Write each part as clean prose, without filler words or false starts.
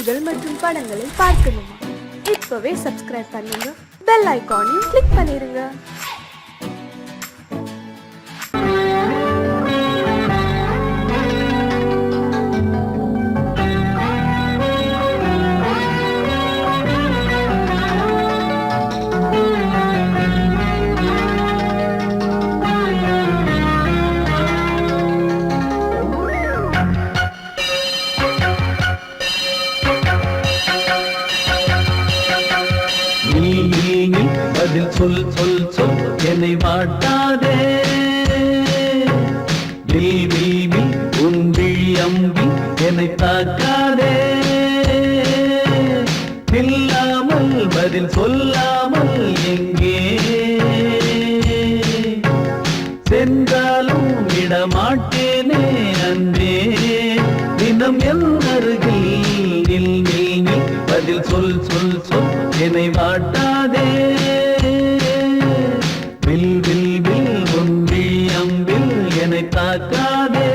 பாடல்கள் மற்றும் படங்களை பார்க்கணுமா? இப்பவே சப்ஸ்கிரைப் பண்ணுங்க, பெல் ஐகானையும் கிளிக் பண்ணிருங்க. சொல் சொல் சொல் என்னை வாட்டாதே, உன் விழி அம்பி என்னை தாக்காதே, இல்லாமல் பதில் சொல்லாமல் எங்கே சென்றாலும் விடமாட்டேனே அன்பே, தினம் என் அருகில் நில் நில் நில், பதில் சொல் சொல் சொல் என்னை வாட்டாதே, வில் வில் வில் உன் விழி அம்பில் என்னை தாக்காதே.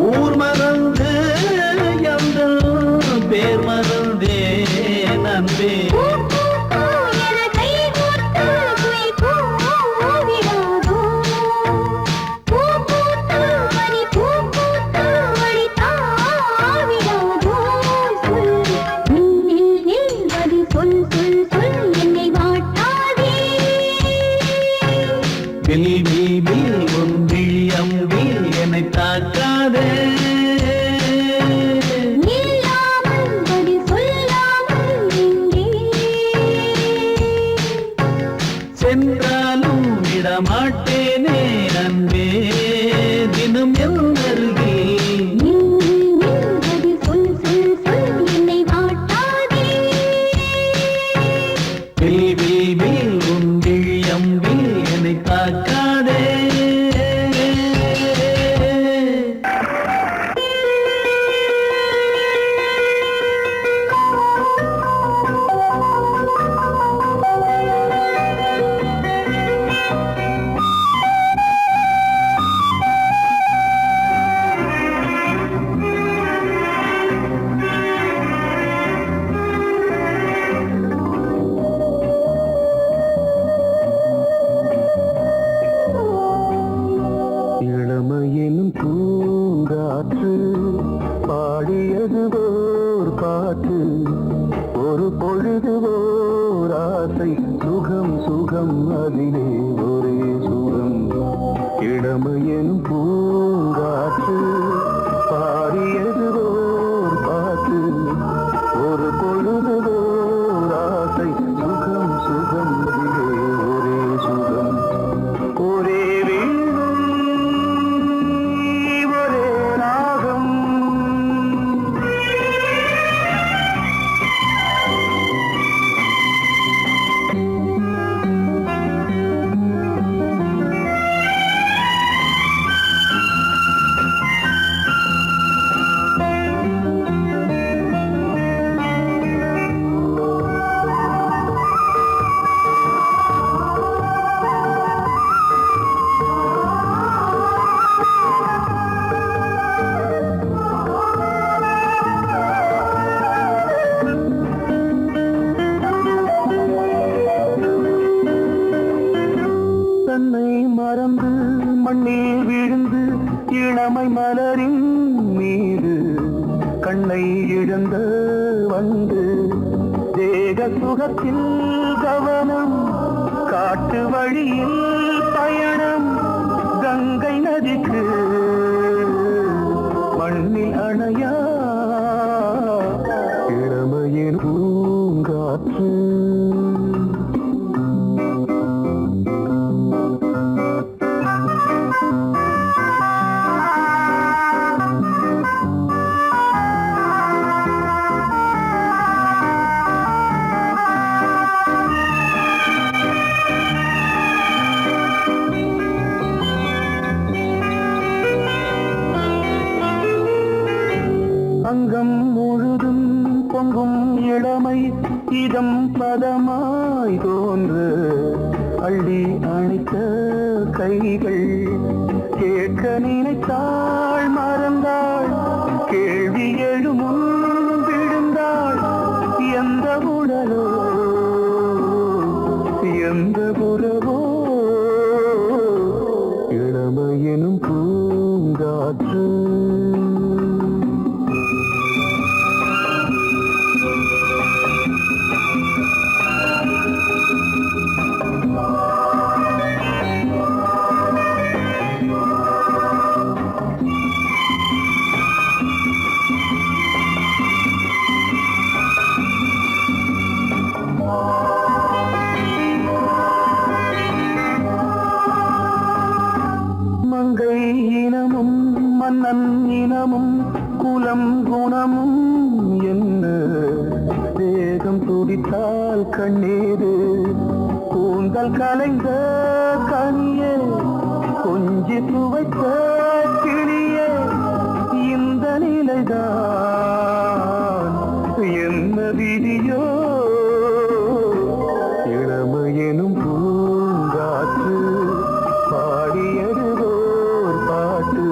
ஊர் மறந்து எங்கள் பேர் மறந்தே நன்பே, உன் விழி அம்பில் என்னை தாக்காதே, சென்றாலும் விடமாட்டேனே அன்பே, தினம் என் அருகில் வில் வில் வில் உன் விழி அம்பில் என்னை தாக்காதே. மறந்து மண்ணில் விழுந்து இளமை மலரின் மீது கண்ணை இழந்த வந்து தேக சுகத்தில் கவனம் காட்டு வழியில் பயணம் கங்கை நதிக்கு மண்ணில் அணையா இளமையின் பூங்காற்று அங்கம் முழுதும் பொங்கும் இளமை இதம் பதமாய் தோன்று அள்ளி அணைத்த கைகள் கேட்க நினைத்தாள் மறந்தாள் கேள்வி எழுமுன் விழுந்தாள் எந்த உடலோ எந்த புறவோ இளமையெனும் பூங்காற்று மங்கை இனமும் மன்னன் இனமும் குலம் குணமும் என்ன தேகம் துடித்தால் கண்ணீரு கூந்தல் கலைந்த கனியே கொஞ்சி துவைத்த கிளியே இந்த நிலைதான் என்ன விதியோ இளமையெனும் பூங்காற்று பாடியதுவோர் பாட்டு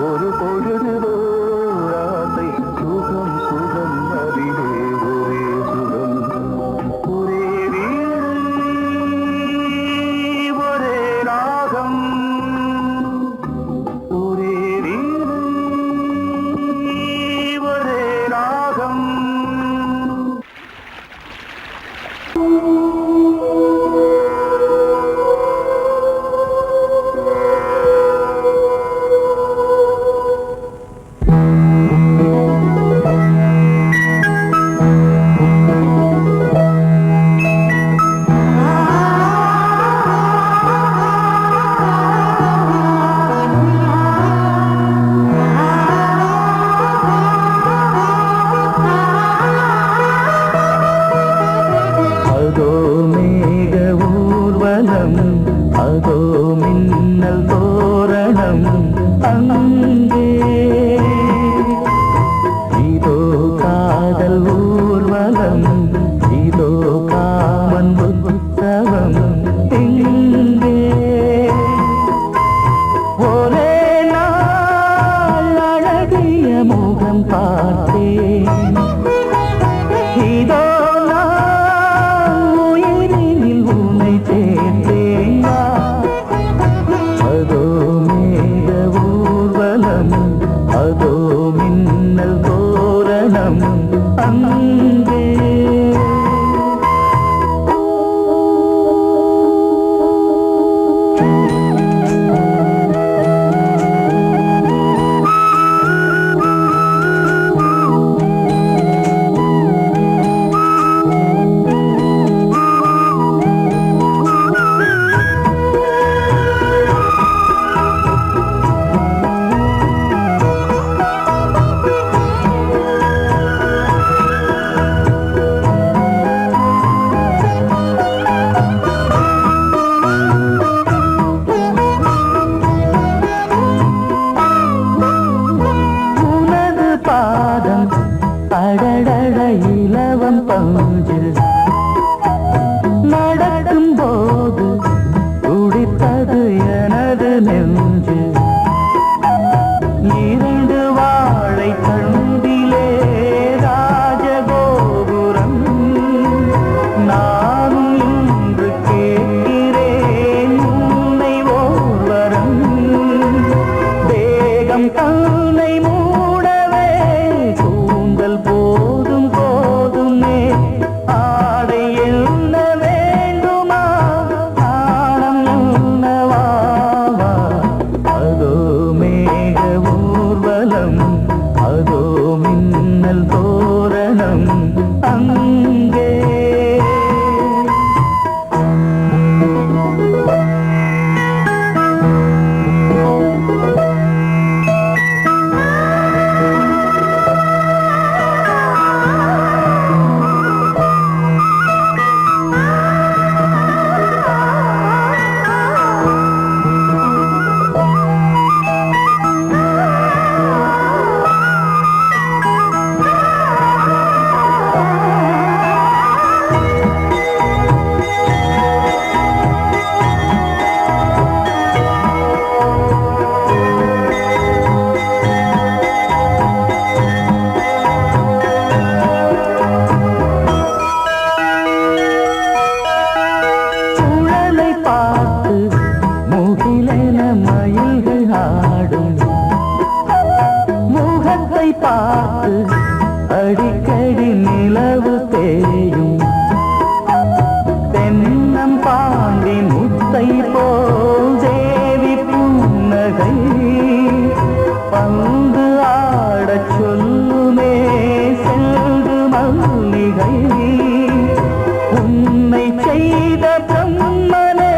ஒரு பொழுதுவோர் ஆசை சுகம் சுகம் அதிலே ஒரே சுகம் ஒரே வீடு ஒரே ராகம் குயிலென மயில்கள் ஆடும் முகத்தை பார்த்து அடிக்கடி நிலவு தேயும் தென்னம் பாண்டி முத்தை போல் தேவி புன்னகை பந்து ஆடச் சொல்லுமே செல்கு மல்லிகை உன்னை செய்த பிரம்மனே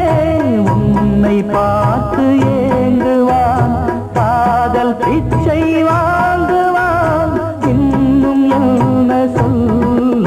உன்னை பார்த்து ஏங்குவான் காதல் பிச்சை வாங்குவான் இன்னும் என்ன சொல்ல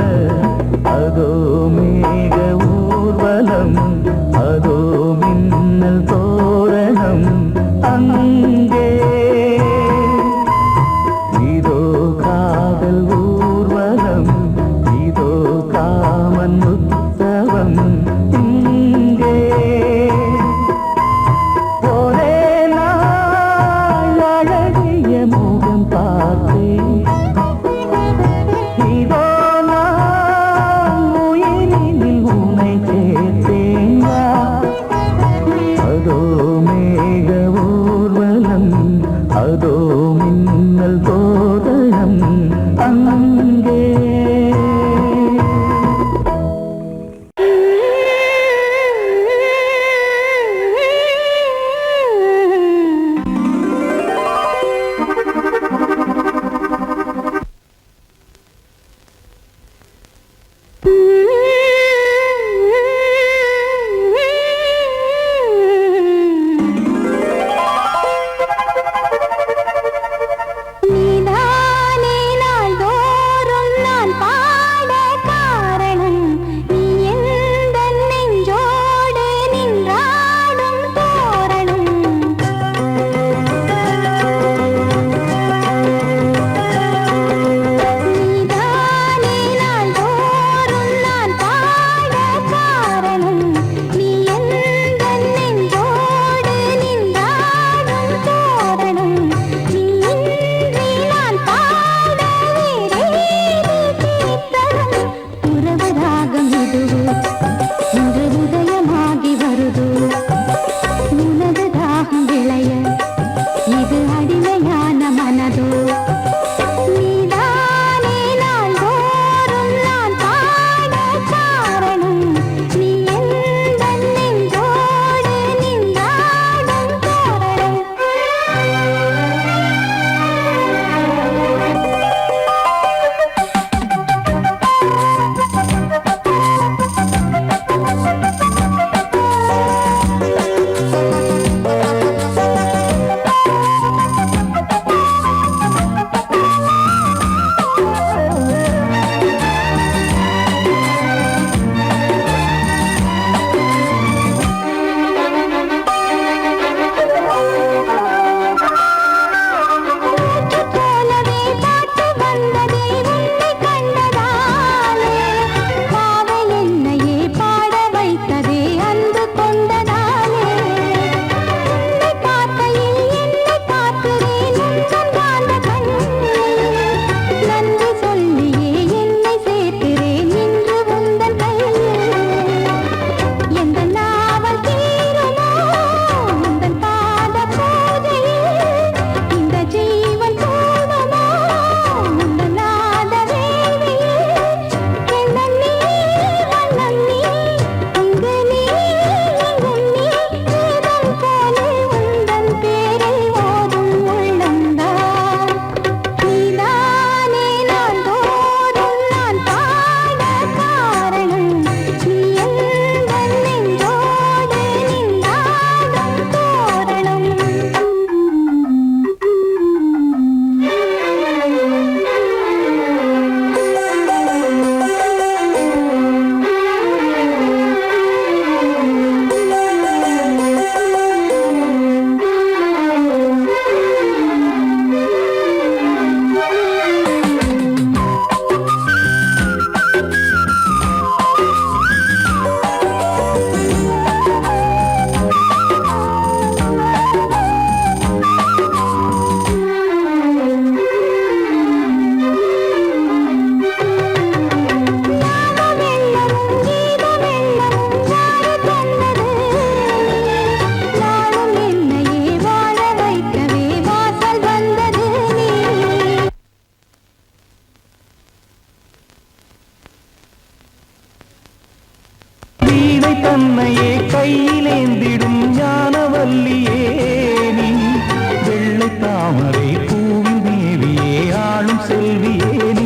தாமரை பூவில் தேவியே ஆளும் செல்வியே நீ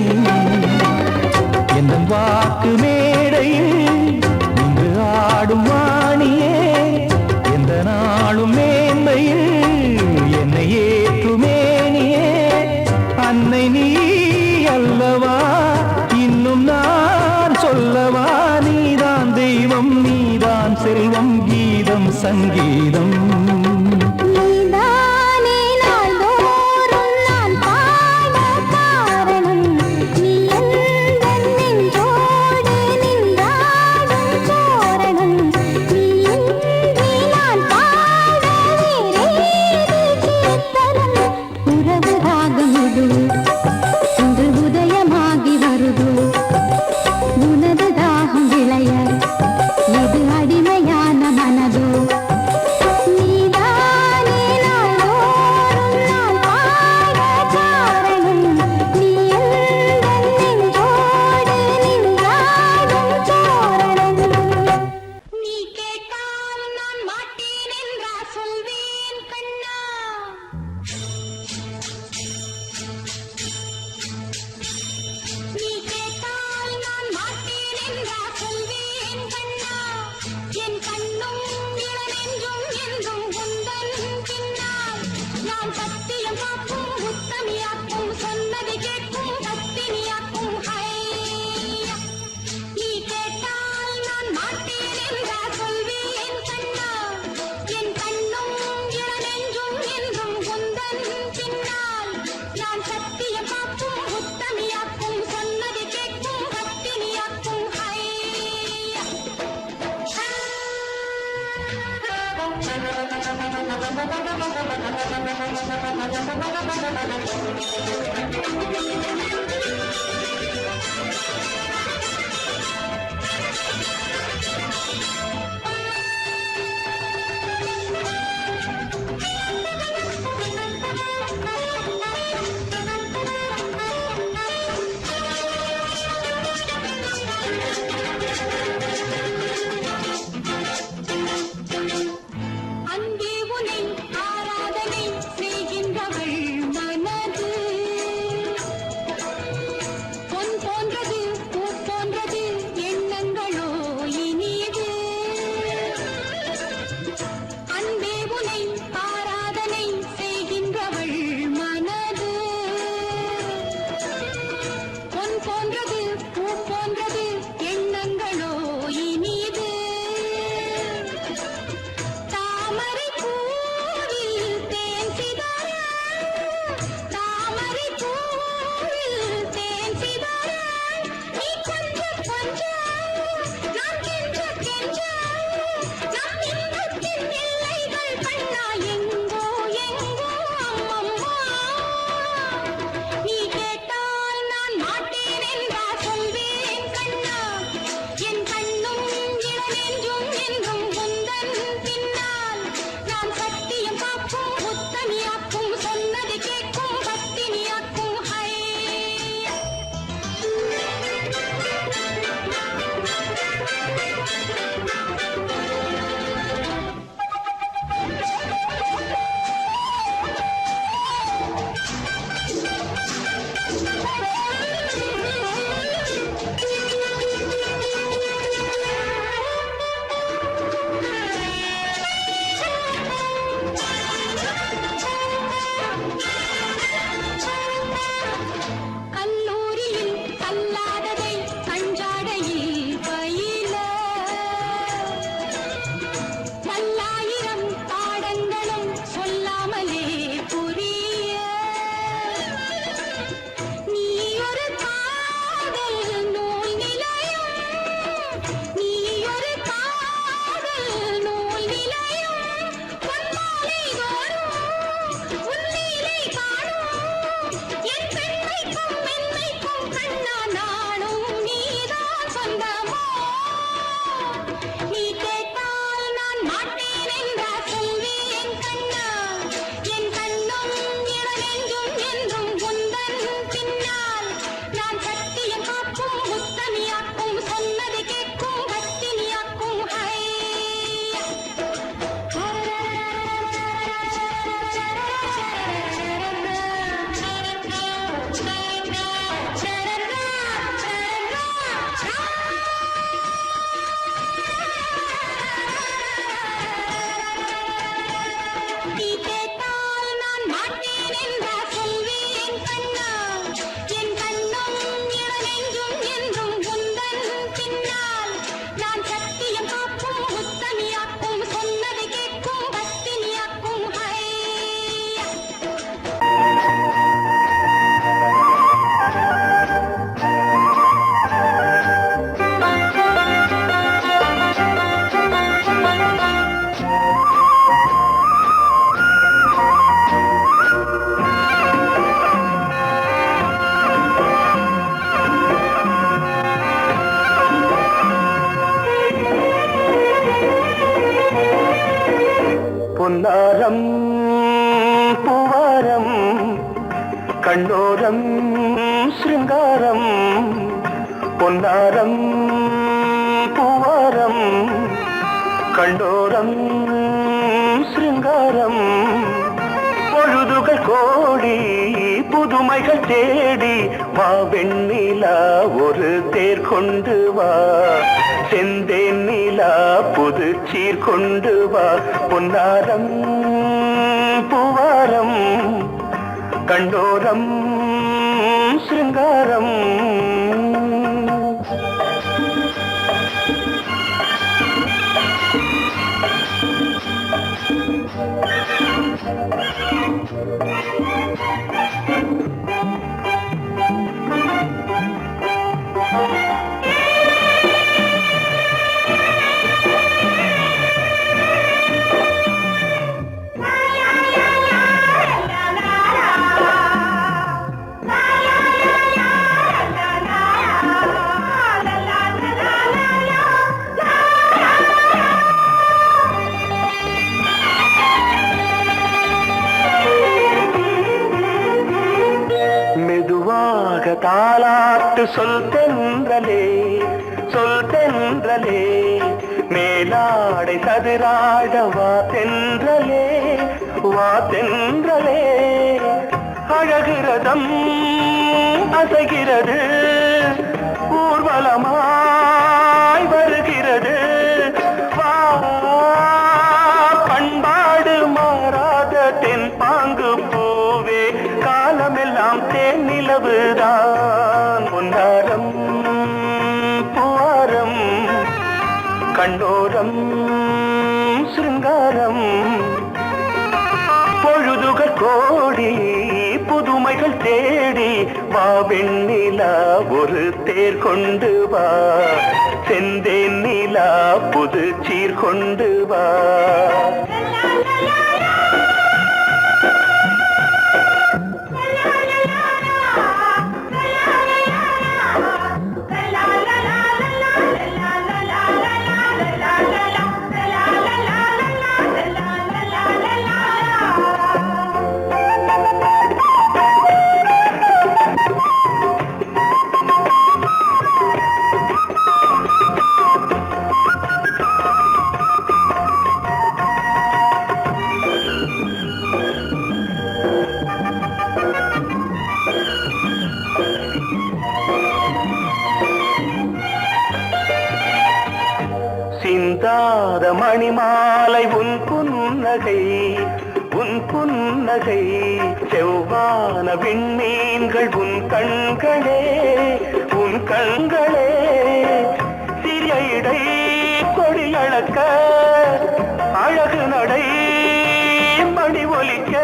என் வாக்கு மேடையில் இங்கு ஆடும் வாணியே எந்த நாளும் மேன்மையில் என்னை ஏற்றுமேனியே அன்னை நீ அல்லவா இன்னும் நான் சொல்லவா நீதான் தெய்வம் நீதான் செல்வம் கீதம் சங்கீதம் பூவாரம் கண்ணோரம் சிருங்காரம் பொன்னாரம் பூவாரம் கண்டோரம் சிருங்காரம் பொழுதுகள் கோடி புதுமைகள் தேடி வா வெண்ணிலா ஒரு தேர் கொண்டு வா செந்தேன் நிலா புது சீர் கொண்டு வா பொன்னாரம் பூவாரம் கண்டோரம் சிருங்காரம் தாலாட்டு சொல் தென்றலே சொல் தென்றலே மேலாடை சதுராட வா தென்றலே வா தென்றலே அழகிறதம் அசைகிறது ஊர்வலமாய் வருகிறது வா பண்பாடு மாறாத தென் பாங்கு பூவே காலமெல்லாம் தேன் நிலவுதான் பொன்னாரம் பூவாரம் கண்ணோரம் சிருங்காரம் பொழுதுகள் கோடி புதுமைகள் தேடி வா வெண்ணிலா ஒரு தேர் கொண்டு வா செந்தேன் நிலா புது சீர் கொண்டு வா சிந்தாத மணிமாலை உன் புன்னகை செவ்வான விண்மீன்கள் உன் கண்களே சிறிய இடை கொடியளக்க அழகு நடை மணி ஒலிக்க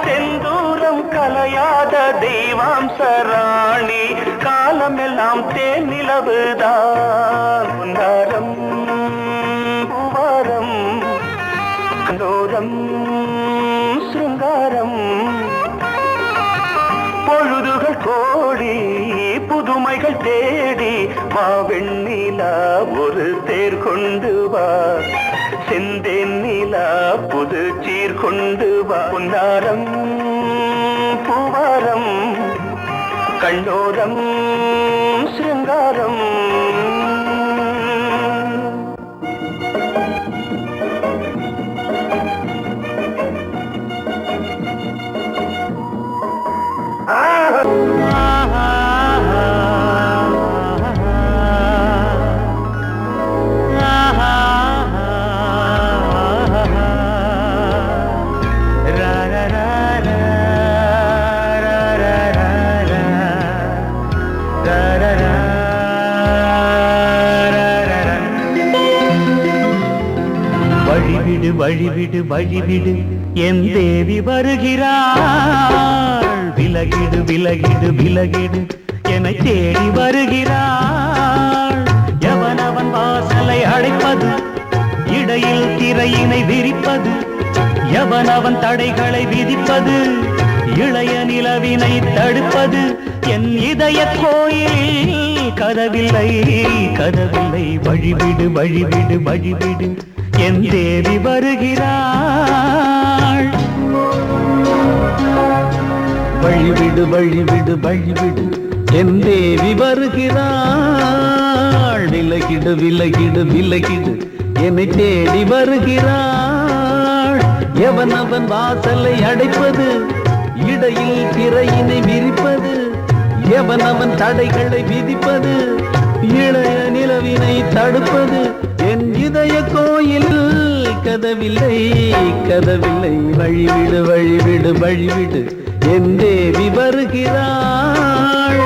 செந்தூரம் கலையாத தெய்வாம்சராணி காலமெல்லாம் தேன் நிலவுதான் பொன்னாரம் பூவாரம் கண்டோரம் சிருங்காரம் பொழுதுகள் கோடி புதுமைகள் தேடி வா வெண்ணிலா ஒரு தேர் கொண்டு வா செந்தேன் நிலா புது சீர் கொண்டு வா பொன்னாரம் பூவாரம் கண்டோரம் சிருங்காரம் வழிவிடு வழிவிடு வழிவிடு என் தேவி வருகிறாள் விலகிடு விலகிடு விலகிடு என்னை தேடி வருகிறாள் எவனவன் வாசலை அழைப்பது இடையில் திரையினை விரிப்பது எவனவன் தடைகளை விதிப்பது இளைய நிலவினை தடுப்பது என் இதய கோயில் கதவில்லை கதவில்லை வழிவிடு வழிவிடு வழிவிடு என் தேவி வருகிறாள். வழிவிடு வழிவிடு வழிவிடு என் தேவி வருகிறாள். விலகிடு விலகிடு விலகிடு என்னை தேடி வருகிறாள். எவன் அவன் வாசலை அடைப்பது, இடையில் திரையினை விரிப்பது, எவன் அவன் தடைகளை விதிப்பது, இளைய நிலவினை தடுப்பது, என் இதய கோயில் கதவில்லை கதவில்லை. வழிவிடு வழிவிடு வழிவிடு என் தேவி வருகிறாள்.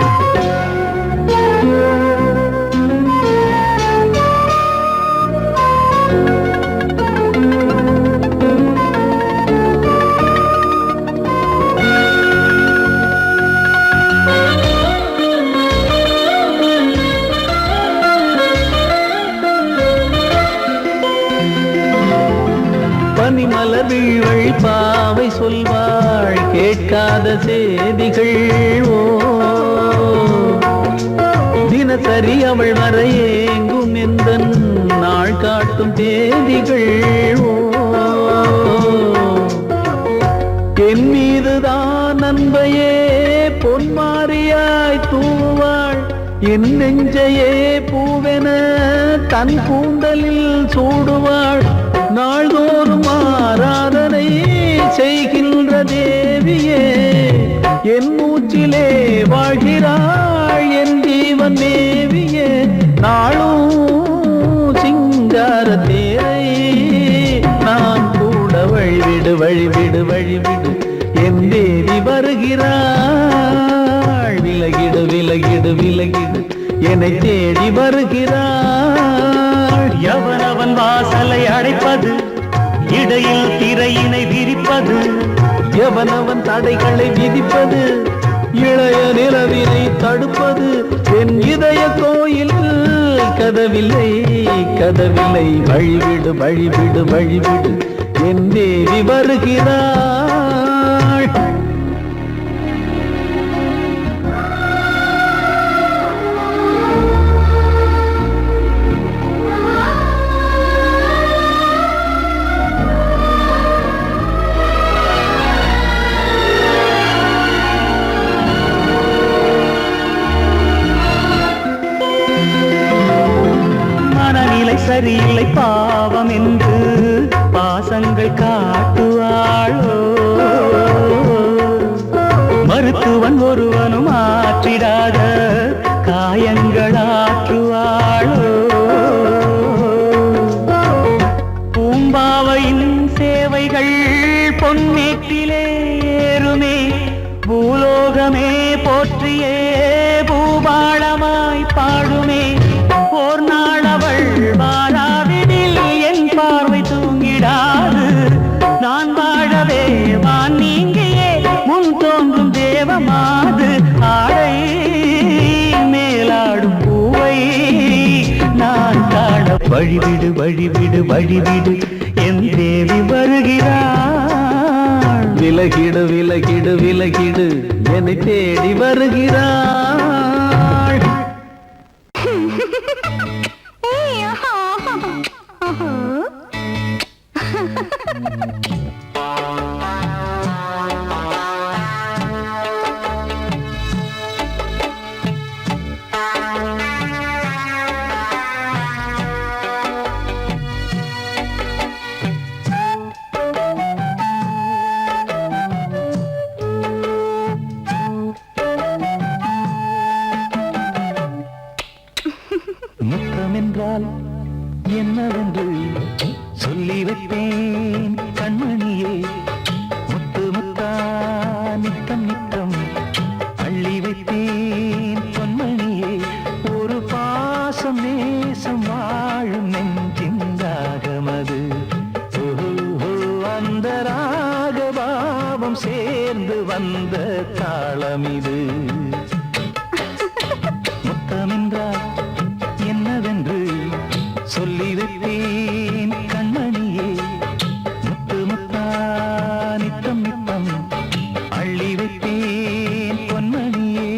பனிமலர் வீழ்வழி பாவை சொல்வாள் கேட்காத செய்திகள். ஓ தினசரி அவள் வர ஏங்கும் எந்த நாள் காட்டும் தேதிகள். ஓ என் மீதுதான் அன்பையே பொன்மாரியாய் தூவாள். என் நெஞ்சையே பூவென தன் கூந்தலில் சூடுவாள். நாள்தோறும் ஆராதனை செய்கின்ற தேவியே, என் மூச்சிலே வாழ்கிறாள் என் ஜீவன் தேவியே. நாளும் சிங்கார தேரை நான் கூட வழிவிடு வழிவிடு வழிவிடு என் தேவி வருகிறாள். விலகிடு விலகிடு விலகிடு என்னை தேடி வருகிறாள். எவனவன் வாசலை அடைப்பது, இடையில் திரையினை விரிப்பது, எவனவன் தடைகளை விதிப்பது, இளைய நிலவினை தடுப்பது, என் இதய கோயில் கதவில்லை கதவில்லை. வழிவிடு வழிவிடு வழிவிடு என் தேவி வருகிறாள். சரியில்லை பாவம் என்று பாசங்கள் காட்டுவாளோ. மருத்துவன் ஒருவனும் ஆற்றிடாத காயங்களாற்றுவாளோ. பூம்பாவையின் சேவைகள் பொன்னேற்றிலே ஏறுமே, பூலோகமே போற்றியே பூபாளமாய் பாடுமே. ஓர் நாள் அவள் வாராவிடில் என் பார்வை தூங்கிடாது. நான் வாழவே வான் நீங்கியே முன் தோன்றும் தேவமாது. ஆடை மேலாடும் பூவை நான் காண வழிவிடு வழிவிடு வழிவிடு என் தேவி வருகிறாள். விலகிடு விலகிடு விலகிடு என்னை தேடி வருகிறாள். முத்தமென்றால் என்னவென்று சொல்லி வைப்பேன் கண்மணியே. முத்து முத்தா நித்தம் நித்தம் அள்ளி வைப்பேன் பொன்மணியே. ஒரு பாசம் நேசம் வாழும் நெஞ்சின் ராகமது. அந்த ராகபாவம் சேர்ந்து வந்த தாளமிது. முத்தமென்றால் என்னவென்று சொல்லி வைப்பேன் கண்மணியே. முத்து முத்தா நித்தம் நித்தம் அள்ளி வைப்பேன் பொன்மணியே.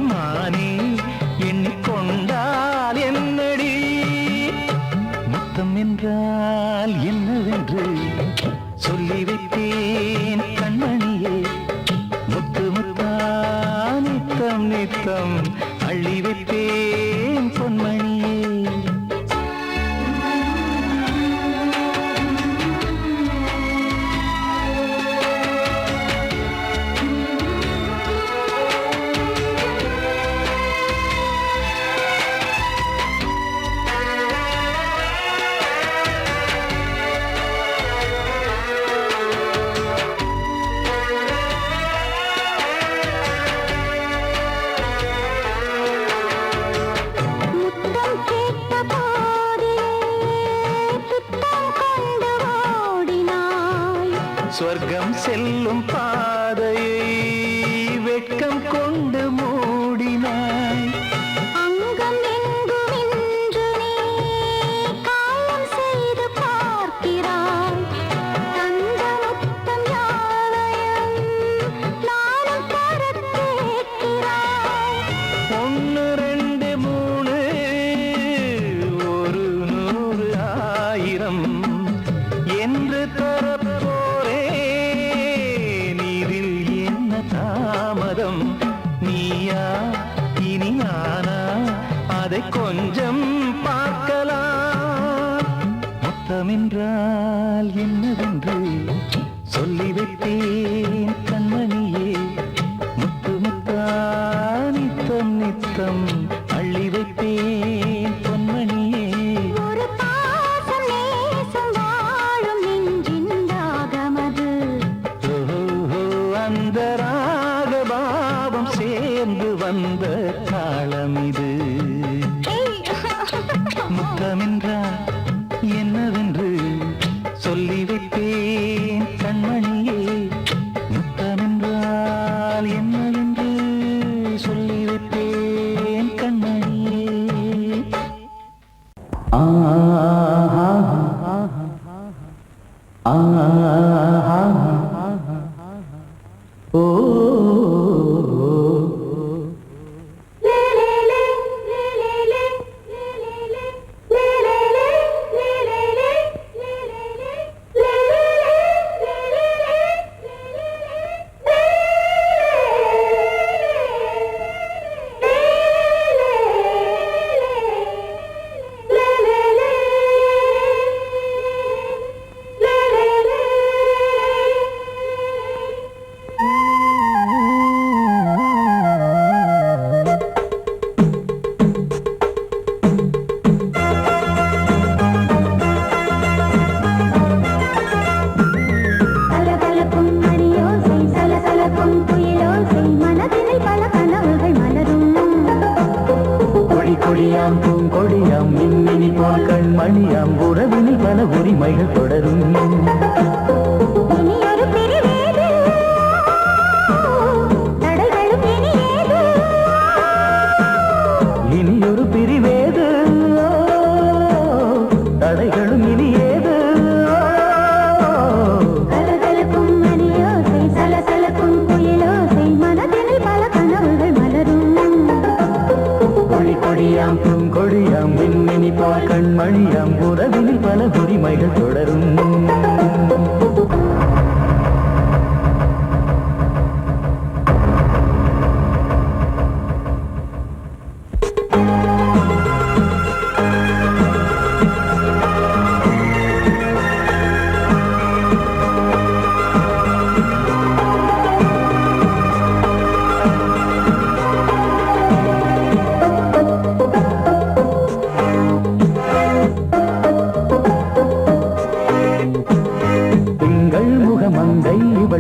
மானே எண்ணிக்கொண்டால் என்னடி முத்தம் என்றால் என்னவென்று சொல்லி வைத்தேன் கண்மணியே முத்து முத்தா நித்தம் நித்தம் அள்ளி வைத்தேன் பொன்மணியே சொர்க்கம் செல்லும் பாதையை வெட்கம் கொண்டு மூடினாய் அங்கம் எங்கும் இன்று நீ காயம் செய்து பார்க்கிறாய் தந்த முத்தம் யாவையும் நானும் தர கேட்கிறாய் 1 2 3 ஒரு 100 1000 என்று தாமதம் நீயா இனி நானா அதை கொஞ்சம் பார்க்கலாம் முத்தமென்றால் என்னவென்று சொல்லி வைத்தேன் கண்மணியே முத்து முத்தா நித்தம் நித்தம் அள்ளி வைத்தேன் பொன்மணியே ஒரு பாசம் நேசம் வாழும் நெஞ்சின் ராகமது அந்த ராகபாவம் சேர்ந்து வந்த காலம் இது முத்தமென்றால் என்னவென்று சொல்லி வைத்தேன் கண்மணியே முத்தமென்றால் என்னவென்று சொல்லி வைத்தேன் கண்மணியே கொடியாம் பூங்கொடியாம் மின்மினி போல் கண்மணியாம் உறவினில் பல உரிமைகள் தொடரும் இனியொரு பிரிவேது தடைகளும் இனியேது கொடியாம் பூங்கொடியாம் மின்மினி போல் கண்மணியாம் உறவினில் பல உரிமைகள் தொடரும்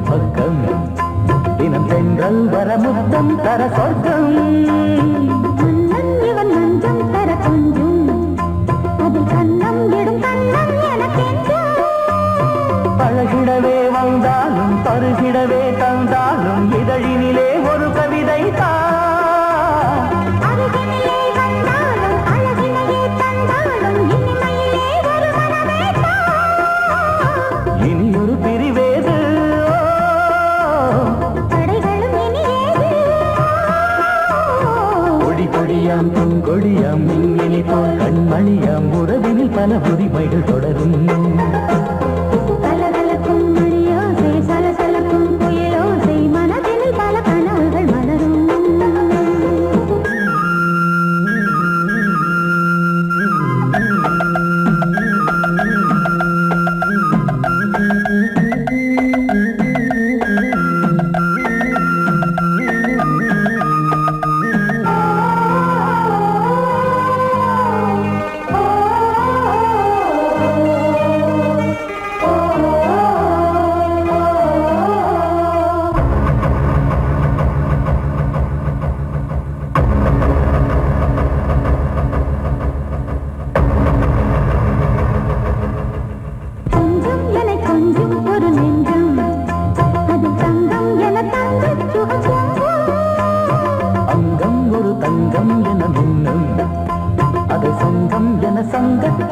பக்கம் தினம் சென்றல் வர முத்தம் தர சொர்க்கம் இவன் நஞ்சம் தர கொஞ்சம் அதில் கண்ணம் இடும் கண்ணம் எனக்கென்றும் பழகிடவே வந்தாலும் பருகிடவே தந்தாலும் இதழினிலே ஒரு கவிதை அருகினிலே வந்தாலும் அழகினையே தந்தாலும் இனிமையிலே ஒரு மனமே இனியொரு பிரிவேது தடைகளும் இனியேது கொடியாம் பூங்கொடியாம் மின்மினி போல் கண்மணியாம் உறவினில் பல உரிமைகள் தொடரும் கலகலக்கும் மணியோசை சலசலக்கும் புயலோசை மனதில் பல கனவுகள் மலரும்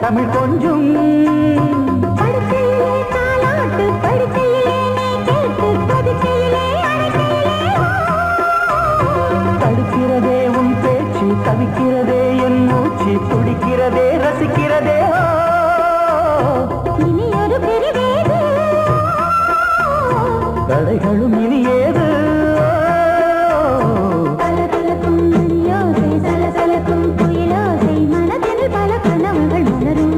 தமிழ் கொஞ்சம் படுக்கையிலே தாலாட்டு படுக்கையிலே நீ கேட்டு படுக்கையிலே தடுக்கிறதே உன் பேச்சு தவிக்கிறதே என் மூச்சு துடிக்கிறதே ரசிக்கிறதே இனி ஒரு பிரிவேது தடைகளும் இனி ஏது கலகலக்கும் மணியோசை சலசலக்கும் புயலோசை மனதில் பல கனவுகள் மலரும்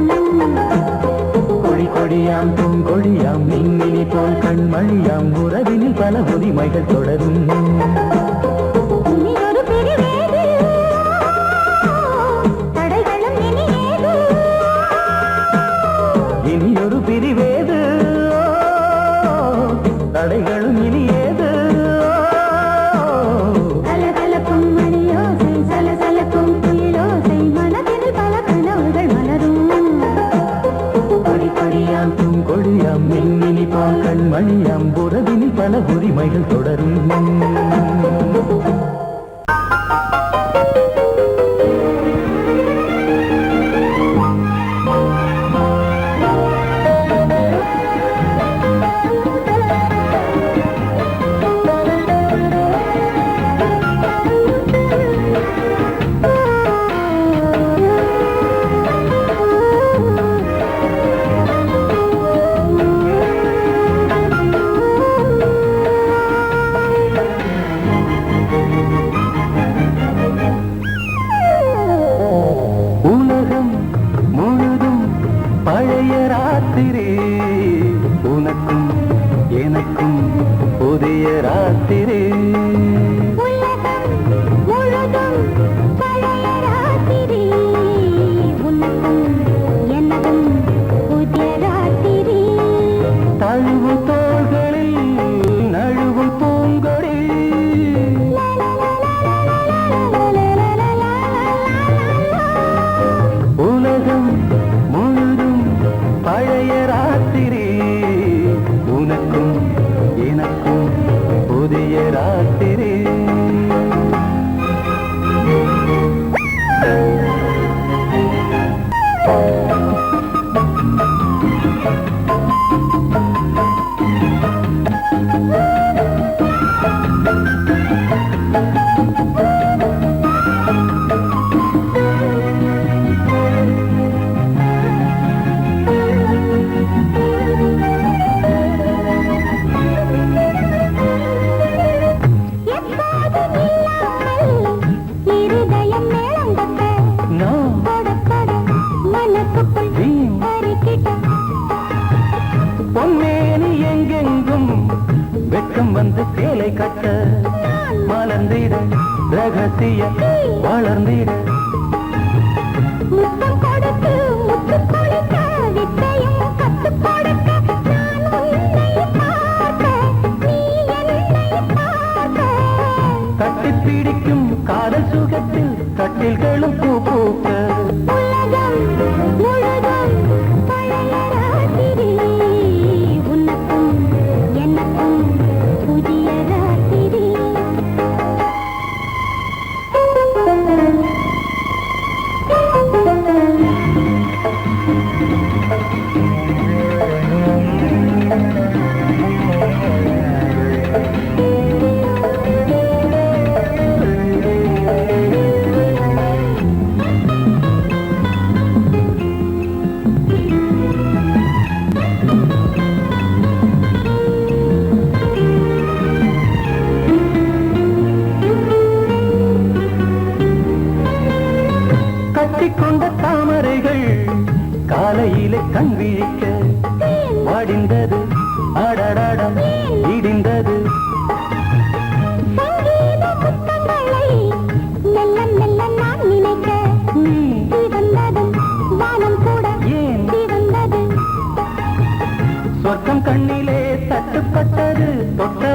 கொடி கொடியாம் பூங்கொடியாம் மின்மினி போல் கண்மணியாம் உறவினில் பல உரிமைகள் தொடரும் இனி ஒரு பிரிவேது தடைகளும் இனி ஏது இனி ஒரு பிரிவேது தடைகளும் இனி ஏது கலகலக்கும் மணியோசை சலசலக்கும் புயலோசை மனதில் பல கனவுகள் மலரும் கொடி கொடியாம் பூங்கொடியாம் மின்மினி போல் கண்மணியாம் உறவினில் பல உரிமைகள் தொடரும் உலகம் முழுதும் பழைய ராத்திரி உனக்கும் எனக்கும் புதிய ராத்திரி உலகம் முழுதும் பழைய ராத்திரி உனக்கும் எனக்கும் புதிய ராத்திரி தழுவு தோள்களில் நழுவும் பூங்கொடி உலகம் முழுதும் பழைய ராத்திரி உனக்கும் எனக்கும் புதிய ராத்திரி இருதயம் மேலங்கட்ட நான் படப்பட மனசுக்குள் வீண் பறிக்கிட்ட பொன்னேனி எங்கெங்கும் வெட்கம் வந்து சேலை கட்ட மலர்ந்திட ரகசிய வளர்ந்திட முத்தம் கொடுத்து முத்து கொடுக்க வித்தையும் கத்து கொடுக்க நான் உன்னை பார்க்க நீ என்னை பார்க்க கட்டி பிடிக்கும் காதல் சுகத்தில் கட்டில்களும் பூ பூக்க உலகம் முழுதும் பழைய ராத்திரி உனக்கும் எனக்கும் புதிய ராத்திரி கட்டிக்கொண்ட தாமரைகள் காலையிலே கண் விழிக்க வாடிந்தது அடடடம் இடிந்தது சங்கீத புத்தங்களை மெல்ல மெல்ல நான் நினைக்க வந்ததும் வானம் கூட ஏன் வந்தது சொர்க்கம் கண்ணிலே தட்டுப்பட்டது தொட்ட